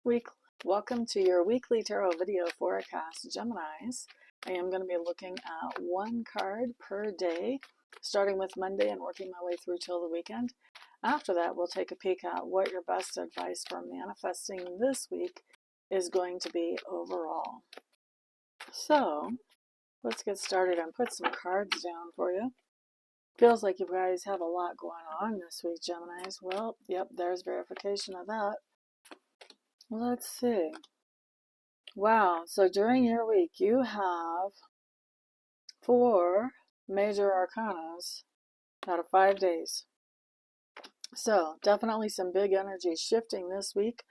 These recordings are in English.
Week. Welcome to your weekly tarot video forecast, Geminis. I am going to be looking at one card per day, starting with Monday and working my way through till the weekend. After that, we'll take a peek at what your best advice for manifesting this week is going to be overall. So, let's get started and put some cards down for you. Feels like you guys have a lot going on this week, Geminis. Well, yep, there's verification of that. Let's see. Wow, so during your week, you have 4 major arcanas out of 5 days. So definitely some big energy shifting this week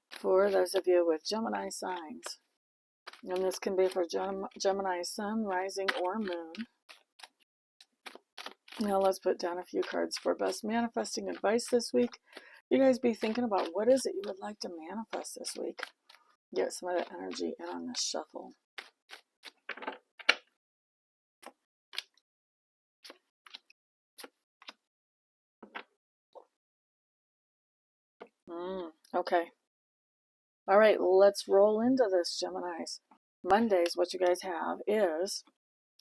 for those of you with Gemini signs. And this can be for Gemini sun, rising, or moon. Now let's put down a few cards for best manifesting advice this week. You guys be thinking about what is it you would like to manifest this week. Get some of that energy in on this shuffle. Okay. All right, let's roll into this, Geminis. Mondays, what you guys have is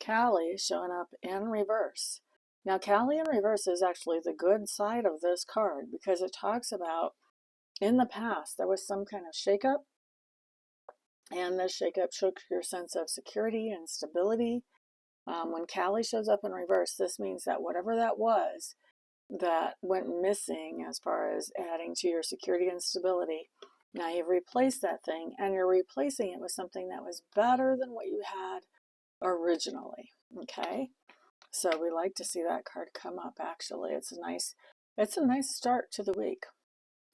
Kali showing up in reverse. Now, Kali in reverse is actually the good side of this card because it talks about in the past there was some kind of shakeup, and this shakeup shook your sense of security and stability. When Kali shows up in reverse, this means that whatever that was that went missing as far as adding to your security and stability, now you've replaced that thing, and you're replacing it with something that was better than what you had originally. Okay, so we like to see that card come up. Actually, it's a nice start to the week.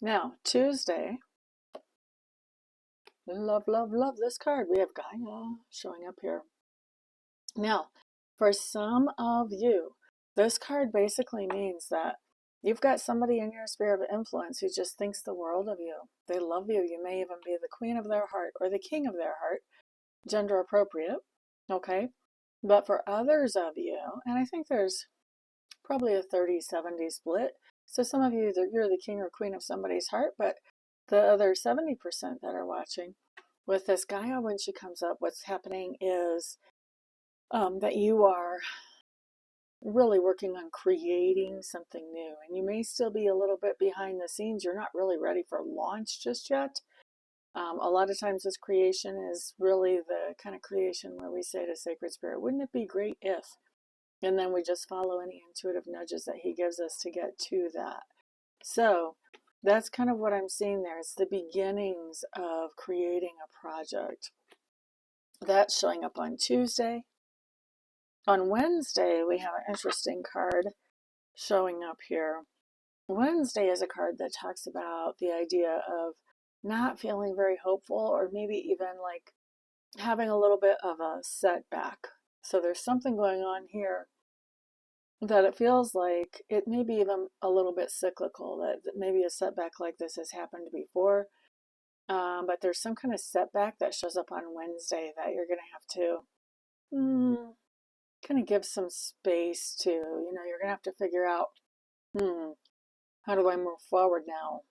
Now Tuesday, love this card. We have Gaia showing up here. Now, for some of you, this card basically means that you've got somebody in your sphere of influence who just thinks the world of you. They love you. You may even be the queen of their heart or the king of their heart, gender appropriate, okay? But for others of you, and I think there's probably a 30-70 split. So some of you, you're the king or queen of somebody's heart, but the other 70% that are watching, with this Gaia, when she comes up, what's happening is that you are really working on creating something new, and you may still be a little bit behind the scenes. You're not really ready for launch just yet. A lot of times this creation is really the kind of creation where we say to Sacred Spirit, wouldn't it be great if, and then we just follow any intuitive nudges that he gives us to get to that. So that's kind of what I'm seeing there. It's the beginnings of creating a project. That's showing up on Tuesday. On Wednesday, we have an interesting card showing up here. Wednesday is a card that talks about the idea of not feeling very hopeful, or maybe even like having a little bit of a setback. So there's something going on here that it feels like it may be even a little bit cyclical, that maybe a setback like this has happened before. But there's some kind of setback that shows up on Wednesday that you're going to have to kind of give some space to. You're going to have to figure out, how do I move forward now?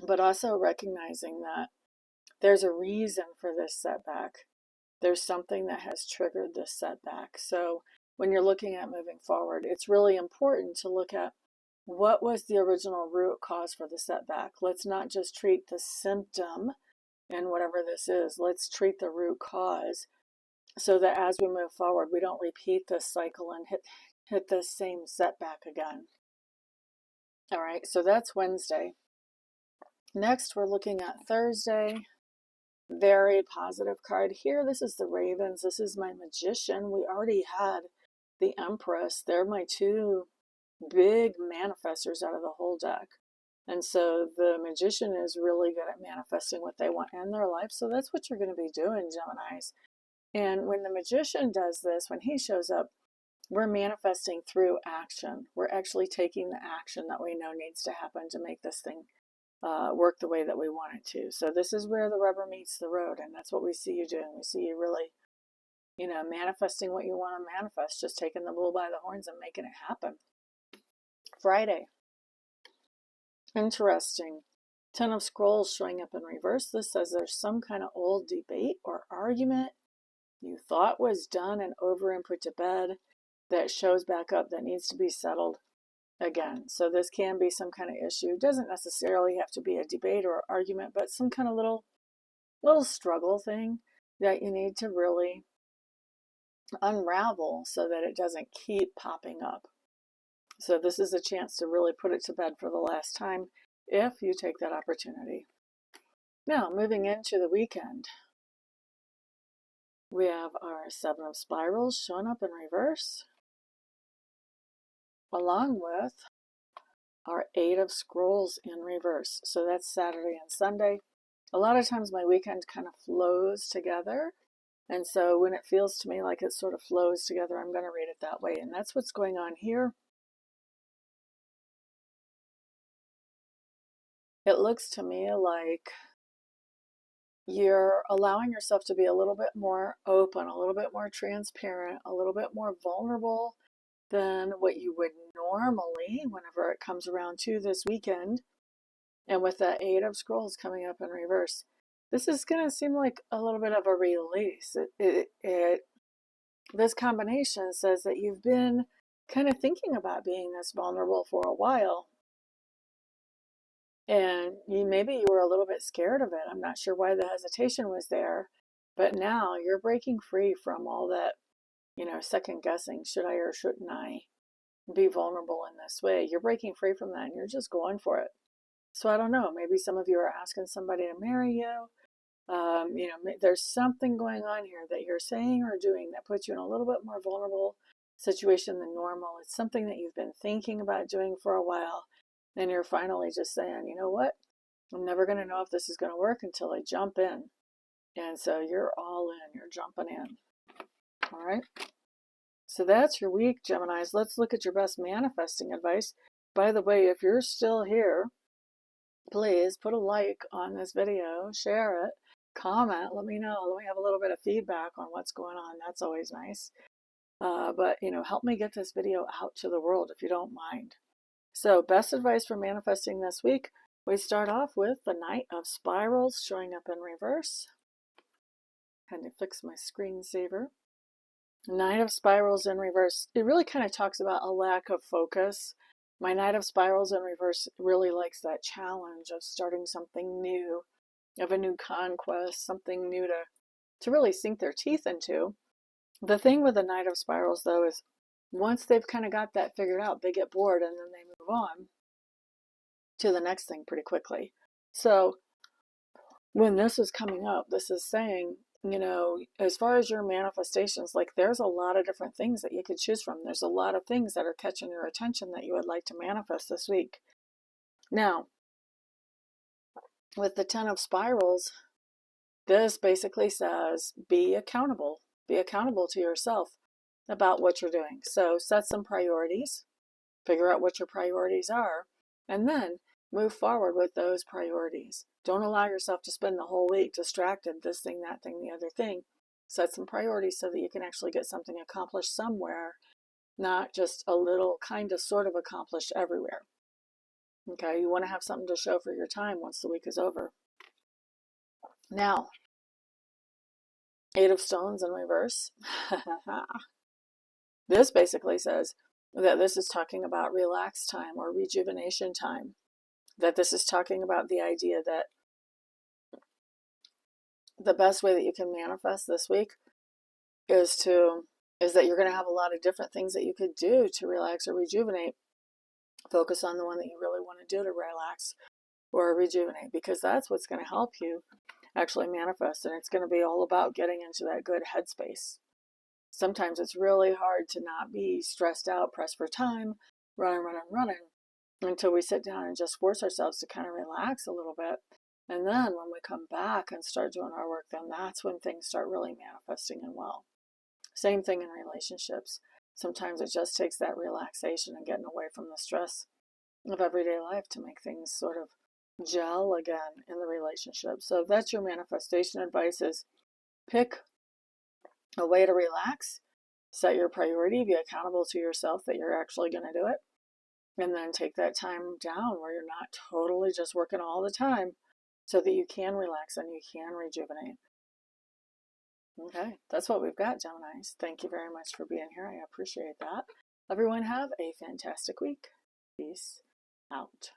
But also recognizing that there's a reason for this setback. There's something that has triggered this setback. So when you're looking at moving forward, it's really important to look at what was the original root cause for the setback. Let's not just treat the symptom and whatever this is. Let's treat the root cause so that as we move forward, we don't repeat this cycle and hit this same setback again. All right, so that's Wednesday. Next, we're looking at Thursday. Very positive card here. This is the Ravens. This is my Magician. We already had the Empress. They're my 2 big manifestors out of the whole deck. And so the Magician is really good at manifesting what they want in their life. So that's what you're going to be doing, Geminis. And when the Magician does this, when he shows up, we're manifesting through action. We're actually taking the action that we know needs to happen to make this thing work the way that we want it to. So this is where the rubber meets the road, and that's what we see you doing. We see you really, manifesting what you want to manifest, just taking the bull by the horns and making it happen. Friday. Interesting. Ten of Scrolls showing up in reverse. This says there's some kind of old debate or argument you thought was done and over and put to bed that shows back up that needs to be settled again. So this can be some kind of issue. It doesn't necessarily have to be a debate or argument, but some kind of little struggle thing that you need to really unravel so that it doesn't keep popping up. So this is a chance to really put it to bed for the last time if you take that opportunity. Now, moving into the weekend, we have our Seven of Spirals showing up in reverse, along with our Eight of Scrolls in reverse. So that's Saturday and Sunday. A lot of times my weekend kind of flows together. And so when it feels to me like it sort of flows together, I'm going to read it that way. And that's what's going on here. It looks to me like you're allowing yourself to be a little bit more open, a little bit more transparent, a little bit more vulnerable than what you would normally whenever it comes around to this weekend. And with the Eight of Scrolls coming up in reverse, this is going to seem like a little bit of a release. This combination says that you've been kind of thinking about being this vulnerable for a while. And maybe you were a little bit scared of it. I'm not sure why the hesitation was there. But now you're breaking free from all that, second guessing. Should I or shouldn't I be vulnerable in this way? You're breaking free from that and you're just going for it. So I don't know. Maybe some of you are asking somebody to marry you. There's something going on here that you're saying or doing that puts you in a little bit more vulnerable situation than normal. It's something that you've been thinking about doing for a while. And you're finally just saying, you know what? I'm never going to know if this is going to work until I jump in. And so you're all in. You're jumping in. All right. So that's your week, Geminis. Let's look at your best manifesting advice. By the way, if you're still here, please put a like on this video, share it, comment, let me know. Let me have a little bit of feedback on what's going on. That's always nice. But help me get this video out to the world if you don't mind. So best advice for manifesting this week, we start off with the Knight of Spirals showing up in reverse. Had to fix my screensaver. Knight of Spirals in reverse. It really kind of talks about a lack of focus. My Knight of Spirals in reverse really likes that challenge of starting something new, of a new conquest, something new to really sink their teeth into. The thing with the Knight of Spirals, though, is once they've kind of got that figured out, they get bored and then they move on to the next thing pretty quickly. So when this is coming up, this is saying, as far as your manifestations, like there's a lot of different things that you could choose from. There's a lot of things that are catching your attention that you would like to manifest this week. Now, with the Ten of Spirals, this basically says be accountable. Be accountable to yourself about what you're doing. So set some priorities, figure out what your priorities are, and then move forward with those priorities. Don't allow yourself to spend the whole week distracted, this thing, that thing, the other thing. Set some priorities so that you can actually get something accomplished somewhere, not just a little kind of sort of accomplished everywhere. Okay, you want to have something to show for your time once the week is over. Now, Eight of Stones in reverse. This basically says that this is talking about relax time or rejuvenation time. That this is talking about the idea that the best way that you can manifest this week is that you're going to have a lot of different things that you could do to relax or rejuvenate. Focus on the one that you really want to do to relax or rejuvenate, because that's what's going to help you actually manifest. And it's going to be all about getting into that good headspace. Sometimes it's really hard to not be stressed out, pressed for time, running, until we sit down and just force ourselves to kind of relax a little bit. And then when we come back and start doing our work, then that's when things start really manifesting and well. Same thing in relationships. Sometimes it just takes that relaxation and getting away from the stress of everyday life to make things sort of gel again in the relationship. So that's your manifestation advice, is pick a way to relax, set your priority, be accountable to yourself that you're actually going to do it, And then take that time down where you're not totally just working all the time so that you can relax and you can rejuvenate. Okay, that's what we've got, Geminis. Thank you very much for being here. I appreciate that. Everyone have a fantastic week. Peace out.